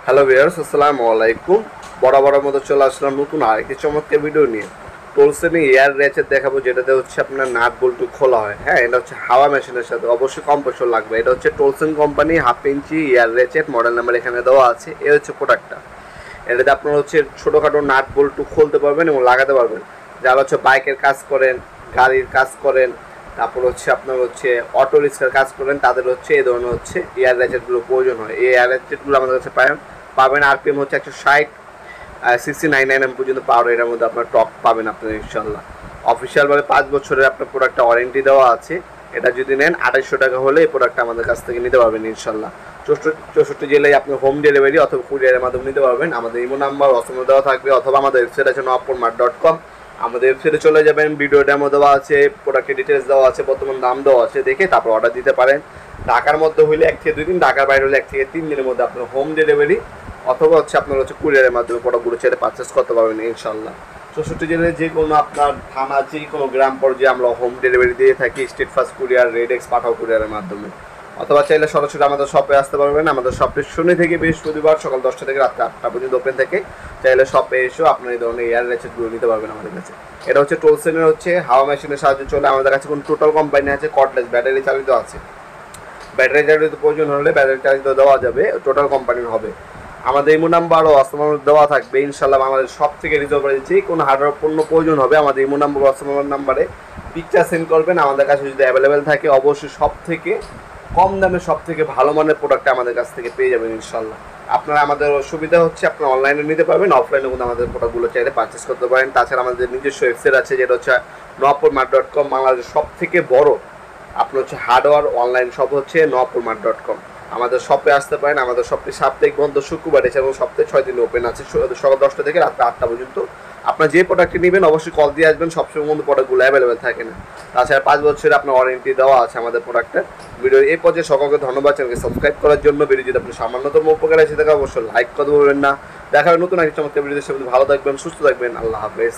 Hello viewers, আসসালামু আলাইকুম। বরাবরের মতো চলে আসলাম নতুন আরেকটি চমৎকার ভিডিও নিয়ে। টোলসেনি এয়ার রেচেট দেখাবো, যেটাতে হচ্ছে আপনার নাট বল্টু খোলা হয়। হ্যাঁ, এটা হচ্ছে হাওয়া মেশিনের সাথে অবশ্যই কম্প্রেসর লাগবে। এটা হচ্ছে টোলসেন কোম্পানি 1/2 ইঞ্চি এয়ার রেচেট, মডেল নাম্বার এখানে দেওয়া আছে। এই হচ্ছে প্রোডাক্টটা। এটাতে আপনার হচ্ছে ছোটোখাটো নাট বল্টু খুলতে পারবেন এবং লাগাতে পারবেন। যারা হচ্ছে বাইকের কাজ করেন, গাড়ির কাজ করেন, তারপর হচ্ছে আপনার হচ্ছে অটো রিক্সার কাজ করেন, তাদের হচ্ছে এই ধরনের হচ্ছে এয়ার রেচেটগুলো প্রয়োজন হয়। এই এয়ার রেচেটগুলো আমাদের কাছে পাবেন। আরপিএম হচ্ছে 160, 69 পর্যন্ত পাওয়ার রেটের মধ্যে আপনার টপ পাবেন আপনার ইনশাল্লাহ। অফিসিয়ালভাবে 5 বছরের আপনার প্রোডাক্টটা ওয়ারেন্টি দেওয়া আছে। এটা যদি নেন 2800 টাকা হলে এই প্রোডাক্টটা আমাদের কাছ থেকে নিতে পারবেন ইনশাল্লাহ। 64 জেলায় আপনি হোম ডেলিভারি অথবা কুরিয়ারের মাধ্যমে নিতে পারবেন। আমাদের ইমো নাম্বার অসময় দেওয়া থাকবে, অথবা আমাদের ওয়েবসাইট আছে noppormart.com। আমাদের ওয়েবসাইটে চলে যাবেন, ভিডিও ডেমো দেওয়া আছে, প্রোডাক্টের ডিটেলস দেওয়া আছে, বর্তমান দাম দেওয়া আছে, দেখে তারপর অর্ডার দিতে পারেন। ঢাকার মধ্যে হইলে 1 থেকে 2 দিন, ঢাকার বাইরে হলে 1 থেকে 3 দিনের মধ্যে আপনার হোম ডেলিভারি অথবা হচ্ছে আপনার হচ্ছে কুরিয়ারের মাধ্যমে প্রোডাক্টগুলো চাইলে পারচেস করতে পারবেন ইনশাল্লাহ। 64 জেলায় যে কোনো আপনার থানা, যে কোনো গ্রাম পর্যায়ে আমরা হোম ডেলিভারি দিয়ে থাকি। স্টেট ফাস্ট কুরিয়ার, রেডেক্স পাঠাও কুরিয়ারের মাধ্যমে, অথবা চাইলে সরাসরি আমাদের শপে আসতে পারবেন। আমাদের শপে শনি থেকে বৃহস্পতিবার সকাল 10টা থেকে রাত 8টা পর্যন্ত ওপেন থাকে। চাইলে শপে এসেও আপনার এই ধরনের এয়ার রেচেটগুলো নিতে পারবেন আমাদের কাছে। এটা হচ্ছে টোলসেনের হচ্ছে হাওয়া মেশিনের সাহায্যে চলে। আমাদের কাছে কোনো টোটাল কোম্পানি আছে, কর্ডলেস ব্যাটারি চালিত আছে। ব্যাটারি চালিত প্রয়োজন হলে ব্যাটারি চালিত দেওয়া যাবে, টোটাল কোম্পানির হবে। আমাদের ইমো নাম্বার ও অস্তমার দেওয়া থাকবে ইনশাল্লাহ। আমাদের সব থেকে রিজার্ভ যে কোনো হার্ডওয়্যার পণ্য প্রয়োজন হবে, আমাদের ইমো নাম্বার ও অস্তমার নাম্বারে পিকচার সেন্ড করবেন। আমাদের কাছে যদি অ্যাভেলেবেল থাকে অবশ্যই সব থেকে কম দামে সব থেকে ভালো মানের প্রোডাক্ট আমাদের কাছ থেকে পেয়ে যাবেন ইনশাল্লাহ। আপনারা আমাদের সুবিধা হচ্ছে আপনারা অনলাইনে নিতে পারবেন, অফলাইনে কিন্তু আমাদের প্রোডাক্টগুলো চাইলে পারচেস করতে পারেন। তাছাড়া আমাদের নিজস্ব ওয়েবসাইট আছে, যেটা হচ্ছে noppormart.com। বাংলাদেশের সব থেকে বড় আপনার হচ্ছে হার্ডওয়্যার অনলাইন শপ হচ্ছে noppormart.com। আমাদের শপে আসতে পারেন। আমাদের শপটি সাপ্তাহিক বন্ধ শুক্রবার, এছাড়াও সপ্তাহে 6 দিন ওপেন আছে, সকাল 10টা থেকে রাত 8টা পর্যন্ত। আপনার যে প্রোডাক্টটি নেবেন অবশ্যই কল দিয়ে আসবেন, সবসময় মধ্যে প্রোডাক্টগুলো অ্যাভেলেবেল থাকে না। তাছাড়া 5 বছরের আপনার ওয়ারেন্টি দেওয়া আছে আমাদের প্রোডাক্টের। ভিডিও এই পর্যায়ে সকলকে ধন্যবাদ চ্যানেলকে সাবস্ক্রাইব করার জন্য। ভিডিও যদি আপনি সামান্যতম উপকার এসে থাকে অবশ্যই লাইক করতে বলবেন না। দেখা হবে নতুন একটা চমৎকার ভিডিওর সাথে। ভালো থাকবেন, সুস্থ থাকবেন, আল্লাহ হাফেজ।